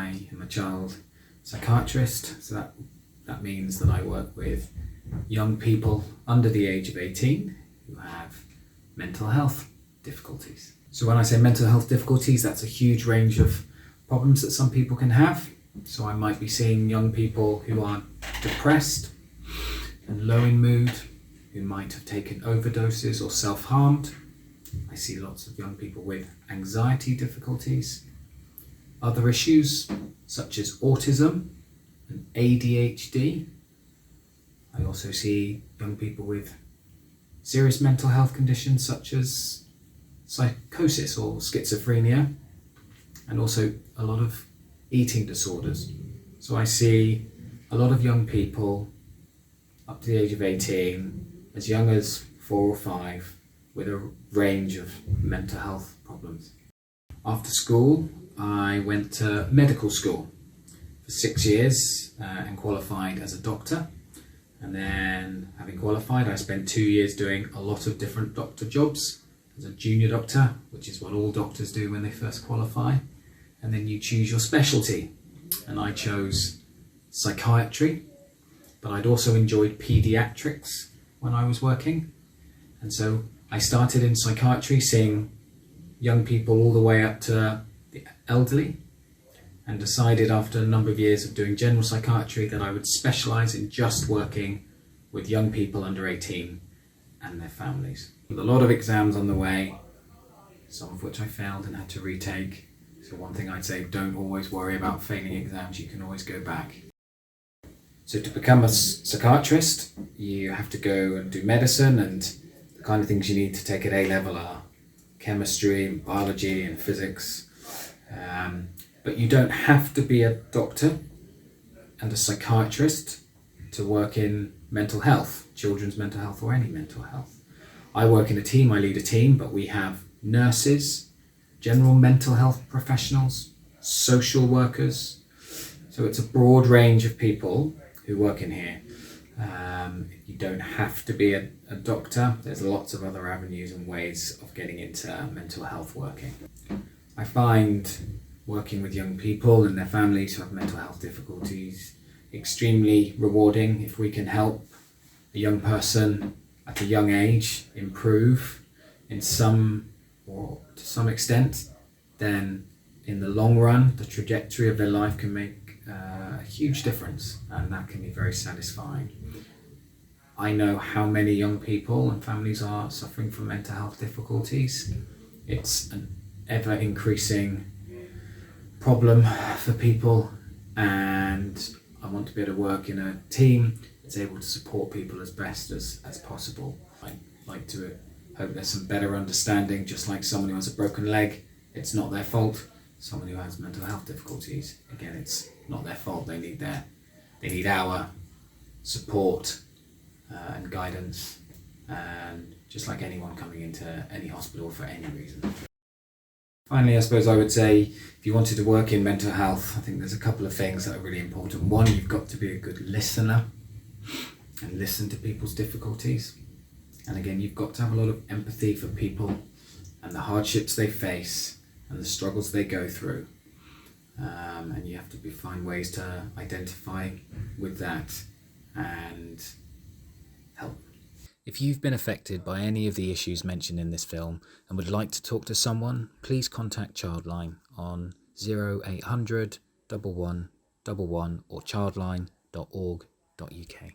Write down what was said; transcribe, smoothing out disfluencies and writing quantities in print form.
I am a child psychiatrist, so that means that I work with young people under the age of 18 who have mental health difficulties. So when I say mental health difficulties, that's a huge range of problems that some people can have. So I might be seeing young people who are depressed and low in mood, who might have taken overdoses or self-harmed. I see lots of young people with anxiety difficulties, other issues such as autism and ADHD. I also see young people with serious mental health conditions such as psychosis or schizophrenia, and also a lot of eating disorders. So I see a lot of young people up to the age of 18, as young as 4 or 5, with a range of mental health problems. After school, I went to medical school for 6 years and qualified as a doctor. And then, having qualified, I spent 2 years doing a lot of different doctor jobs as a junior doctor, which is what all doctors do when they first qualify. And then you choose your specialty. And I chose psychiatry, but I'd also enjoyed pediatrics when I was working. And so I started in psychiatry, seeing young people all the way up to the elderly, and decided after a number of years of doing general psychiatry that I would specialise in just working with young people under 18 and their families. With a lot of exams on the way, some of which I failed and had to retake. So one thing I'd say, don't always worry about failing exams, you can always go back. So to become a psychiatrist, you have to go and do medicine, and the kind of things you need to take at A-level are chemistry and biology and physics. But you don't have to be a doctor and a psychiatrist to work in mental health, children's mental health or any mental health. I work in a team, I lead a team, but we have nurses, general mental health professionals, social workers. So it's a broad range of people who work in here. You don't have to be a doctor. There's lots of other avenues and ways of getting into mental health working. I find working with young people and their families who have mental health difficulties extremely rewarding. If we can help a young person at a young age improve in some or to some extent, then in the long run, the trajectory of their life can make a huge difference, and that can be very satisfying. I know how many young people and families are suffering from mental health difficulties. It's an ever increasing problem for people, and I want to be able to work in a team that's able to support people as best as possible. I'd like to hope there's some better understanding, just like someone who has a broken leg, it's not their fault. Someone who has mental health difficulties, again, it's not their fault. They need our support and guidance, and just like anyone coming into any hospital for any reason. Finally, I suppose I would say, if you wanted to work in mental health, I think there's a couple of things that are really important. One, you've got to be a good listener and listen to people's difficulties. And again, you've got to have a lot of empathy for people and the hardships they face and the struggles they go through. And you have to find ways to identify with that and help. If you've been affected by any of the issues mentioned in this film and would like to talk to someone, please contact Childline on 0800 11 11 or childline.org.uk.